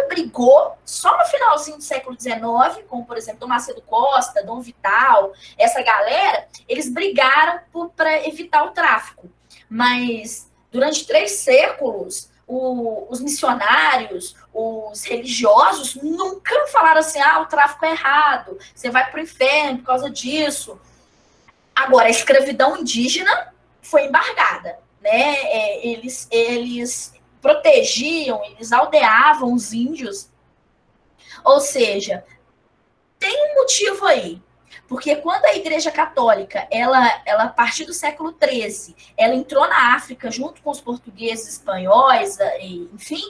brigou, só no finalzinho do século XIX, como, por exemplo, Dom Macedo Costa, Dom Vital, essa galera, eles brigaram para evitar o tráfico. Mas, durante 3 séculos, os missionários, os religiosos, nunca falaram assim, o tráfico é errado, você vai para o inferno por causa disso. Agora, a escravidão indígena foi embargada, né? Eles protegiam, eles aldeavam os índios. Ou seja, tem um motivo aí. Porque quando a Igreja Católica, ela a partir do século XIII, ela entrou na África junto com os portugueses, espanhóis, enfim,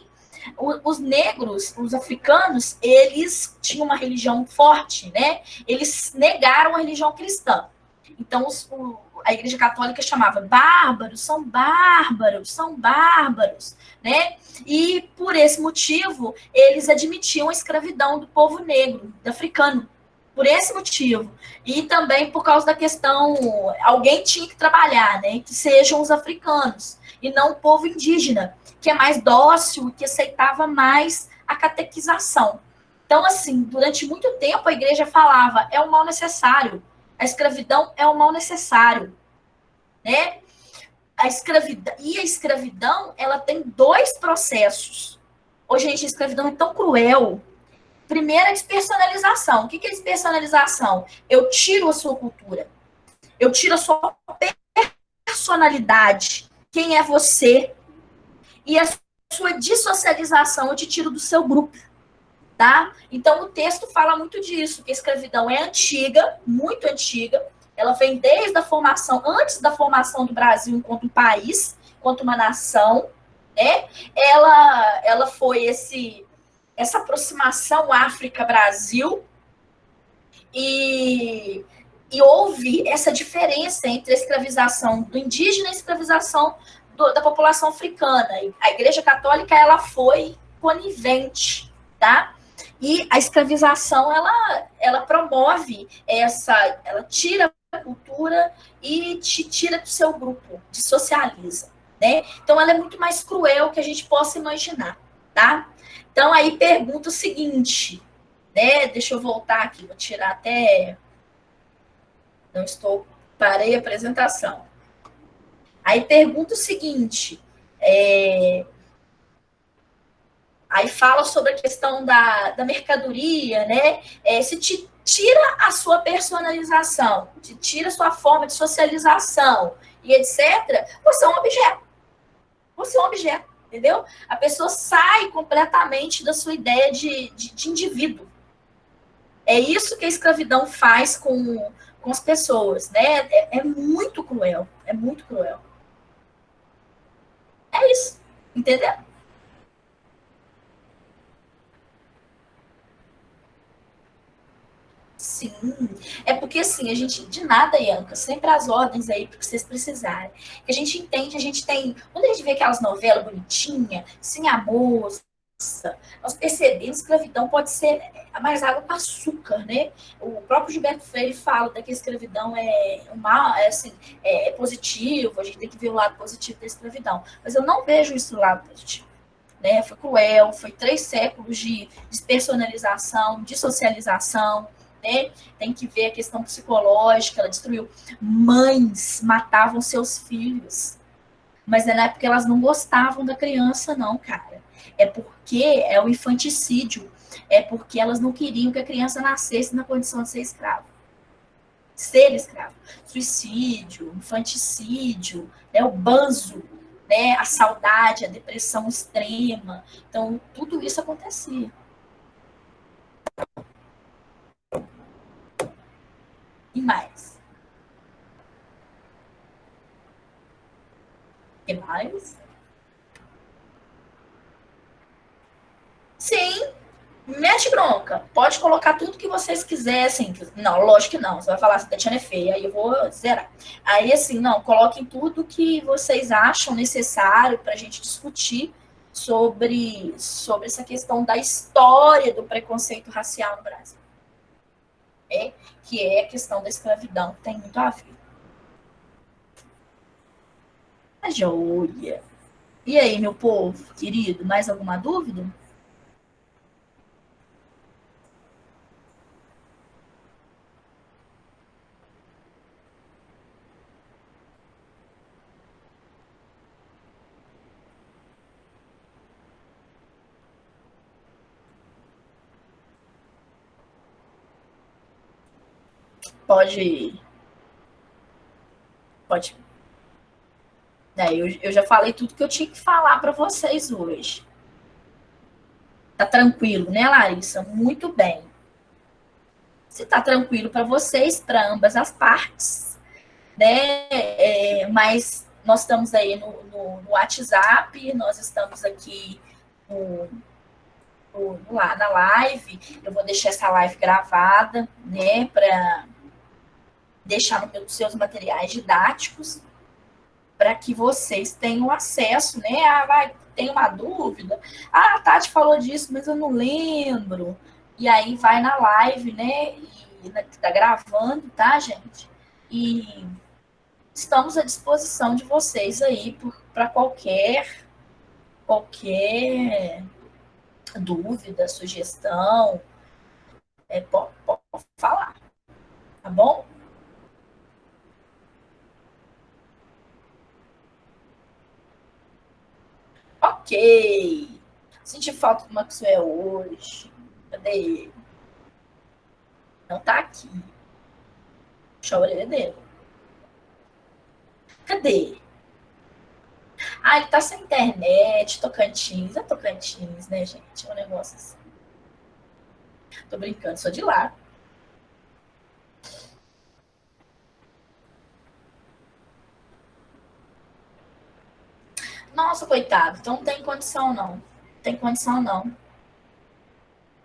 os negros, os africanos, eles tinham uma religião forte, né? Eles negaram a religião cristã. Então, a Igreja Católica chamava bárbaros, são bárbaros, né? E, por esse motivo, eles admitiam a escravidão do povo negro, do africano, por esse motivo. E também por causa da questão, alguém tinha que trabalhar, né? Que sejam os africanos, e não o povo indígena, que é mais dócil, que aceitava mais a catequização. Então, assim, durante muito tempo a igreja falava, é um mal necessário. A escravidão é um mal necessário, né? A escravidão, ela tem 2 processos. Ô, gente, a escravidão é tão cruel. Primeira, despersonalização. O que é despersonalização? Eu tiro a sua cultura. Eu tiro a sua personalidade. Quem é você? E a sua dissocialização eu te tiro do seu grupo. Tá? Então, o texto fala muito disso, que a escravidão é antiga, muito antiga, ela vem desde a formação, antes da formação do Brasil enquanto um país, enquanto uma nação, né? Ela foi essa aproximação África-Brasil e, e houve essa diferença entre a escravização do indígena e a escravização da população africana. A Igreja Católica ela foi conivente, tá? E a escravização ela promove ela tira a cultura e te tira do seu grupo, te socializa, né? Então ela é muito mais cruel que a gente possa imaginar, tá? Então aí pergunta o seguinte, né? Deixa eu voltar aqui, vou tirar até. Não estou. Parei a apresentação. Aí pergunta o seguinte: aí fala sobre a questão da mercadoria, né? Se te tira a sua personalização, te tira a sua forma de socialização e etc., você é um objeto. Você é um objeto, entendeu? A pessoa sai completamente da sua ideia de indivíduo. É isso que a escravidão faz com as pessoas, né? É muito cruel, é muito cruel. É isso, entendeu? Sim, é porque assim, a gente, de nada, Ianca, sempre as ordens aí para vocês precisarem. Que a gente entende, a gente tem, quando a gente vê aquelas novelas bonitinhas, sem amor, nós percebemos que a escravidão pode ser mais água com açúcar, né? O próprio Gilberto Freire fala que a escravidão é uma, assim, é positivo, a gente tem que ver o lado positivo da escravidão. Mas eu não vejo isso do lado positivo. Né? Foi cruel, foi 3 séculos de despersonalização, de socialização, né? Tem que ver a questão psicológica, ela destruiu. Mães matavam seus filhos, mas na época elas não gostavam da criança, não, cara. É porque é o infanticídio, é porque elas não queriam que a criança nascesse na condição de ser escravo. Ser escravo. Suicídio, infanticídio, né, o banzo, né, a saudade, a depressão extrema. Então, tudo isso acontecia. E mais? E mais? Sim, mete bronca. Pode colocar tudo que vocês quisessem. Não, lógico que não. Você vai falar assim, Tatiana é feia, aí eu vou zerar. Aí, assim, não, coloquem tudo que vocês acham necessário para a gente discutir sobre essa questão da história do preconceito racial no Brasil. Que é a questão da escravidão, que tem muito a ver. A joia. E aí, meu povo querido, mais alguma dúvida? Pode, pode. Eu já falei tudo que eu tinha que falar para vocês hoje. Tá tranquilo, né, Larissa? Muito bem. Se tá tranquilo para vocês, para ambas as partes, né? Mas nós estamos aí no WhatsApp, nós estamos aqui no, lá na live. Eu vou deixar essa live gravada, né? Para deixar nos seus materiais didáticos, para que vocês tenham acesso, né? Tem uma dúvida. Ah, a Tati falou disso, mas eu não lembro. E aí vai na live, né? E tá gravando, tá, gente? E estamos à disposição de vocês aí para qualquer dúvida, sugestão, pode falar, tá bom? Ok. Senti falta do Maxwell hoje. Cadê ele? Não tá aqui. Puxa a orelha dele. Cadê? Ah, ele tá sem internet, Tocantins. É Tocantins, né, gente? É um negócio assim. Tô brincando, sou de lá. Nossa, coitado. Então não tem condição, não. Não tem condição, não.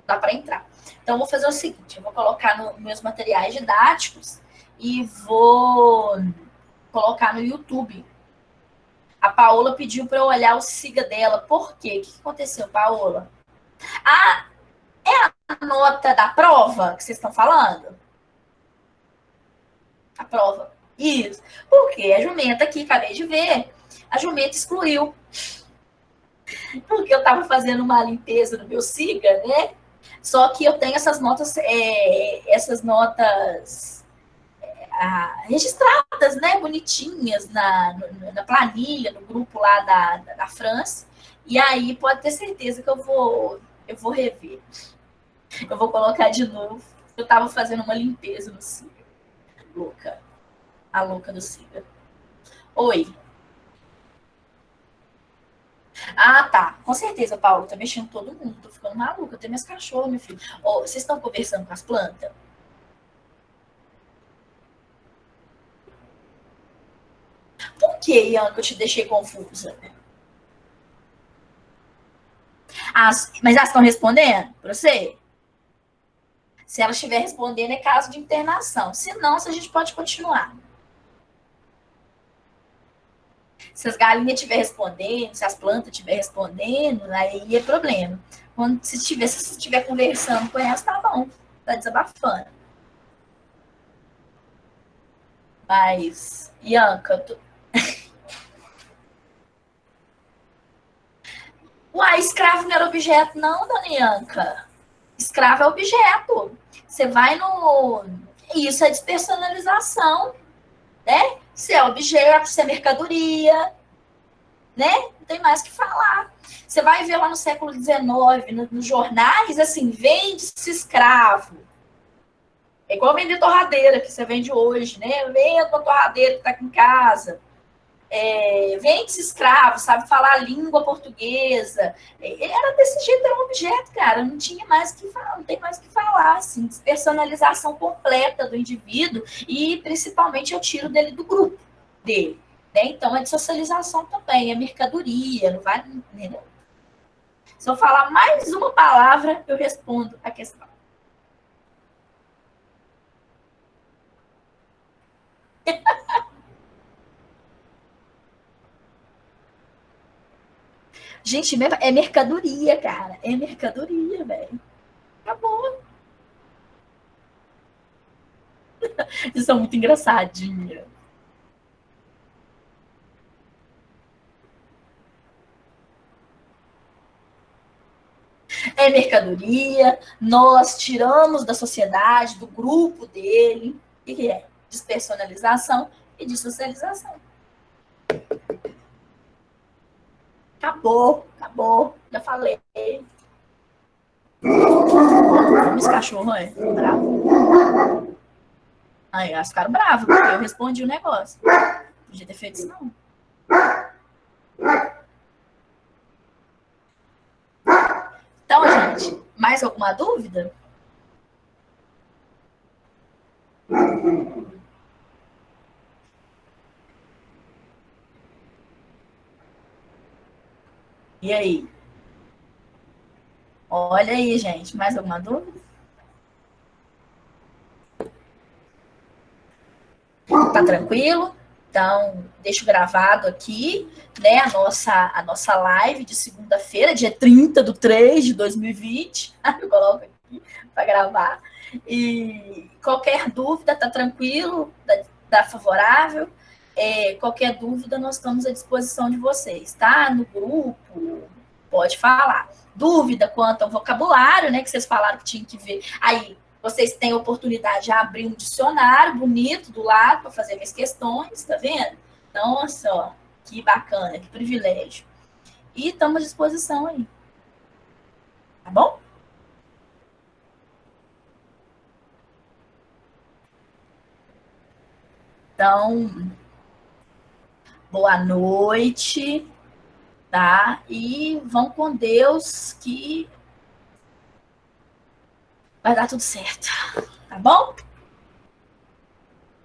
Dá para entrar. Então, eu vou fazer o seguinte: eu vou colocar nos meus materiais didáticos e vou colocar no YouTube. A Paola pediu para eu olhar o siga dela. Por quê? O que aconteceu, Paola? Ah, é a nota da prova que vocês estão falando? A prova. Isso. Porque a Jumenta aqui, acabei de ver, a Jumenta excluiu. Porque eu estava fazendo uma limpeza no meu siga, né? Só que eu tenho essas notas, registradas, né, bonitinhas na planilha, no grupo lá da França. E aí pode ter certeza que eu vou rever. Eu vou colocar de novo. Eu estava fazendo uma limpeza no Siga. Louca. A louca do Siga. Oi. Ah, tá. Com certeza, Paulo. Tá mexendo todo mundo. Tô ficando maluca. Eu tenho minhas cachorras, meu filho. Oh, vocês estão conversando com as plantas? Por que, Ian, que eu te deixei confusa? Mas elas estão respondendo para você? Se ela estiver respondendo, é caso de internação. Se não, a gente pode continuar. Se as galinhas estiverem respondendo, se as plantas estiverem respondendo, aí é problema. Se estiver conversando com elas, tá bom. Tá desabafando. Mas, Ianca, Uai, escravo não era objeto, não, dona Ianca. Escravo é objeto. Você vai no. Isso é despersonalização, né? Se é objeto, se é mercadoria, né? Não tem mais o que falar. Você vai ver lá no século XIX, nos jornais, assim, vende-se escravo. É igual vender torradeira que você vende hoje, né? Venda uma torradeira que está aqui em casa. Vende-se escravo, sabe falar a língua portuguesa. Ele era desse jeito, era um objeto, cara. Não tinha mais que falar, não tem mais o que falar, assim, despersonalização completa do indivíduo e principalmente eu tiro dele do grupo dele. Né? Então é de socialização também, é mercadoria, não vai. Entendeu? Se eu falar mais uma palavra, eu respondo a questão. Gente, é mercadoria, cara. É mercadoria, velho. Acabou. Vocês são muito engraçadinhas. É mercadoria, nós tiramos da sociedade, do grupo dele, o que é? Despersonalização e dessocialização. Acabou, acabou, já falei. Como esse cachorro é bravo. Aí elas ficaram bravas, porque eu respondi o negócio. Não podia ter feito isso, não. Então, gente, mais alguma dúvida? E aí? Olha aí, gente, mais alguma dúvida? Tá tranquilo? Então, deixo gravado aqui, né, a nossa live de segunda-feira, dia 30/3/2020. Eu coloco aqui para gravar. E qualquer dúvida, tá tranquilo, tá favorável. Qualquer dúvida, nós estamos à disposição de vocês, tá? No grupo, pode falar. Dúvida quanto ao vocabulário, né, que vocês falaram que tinha que ver. Aí, vocês têm a oportunidade de abrir um dicionário bonito do lado para fazer minhas questões, tá vendo? Nossa, ó, que bacana, que privilégio. E estamos à disposição aí. Tá bom? Então, boa noite, tá? E vão com Deus que vai dar tudo certo, tá bom?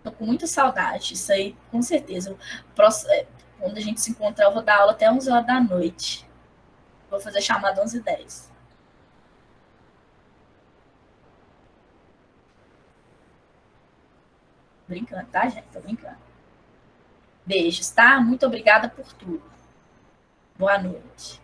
Tô com muita saudade, isso aí, com certeza. Quando a gente se encontrar, eu vou dar aula até 11 horas da noite. Vou fazer chamada 11h10. Brincando, tá, gente? Tô brincando. Beijos, tá? Muito obrigada por tudo. Boa noite.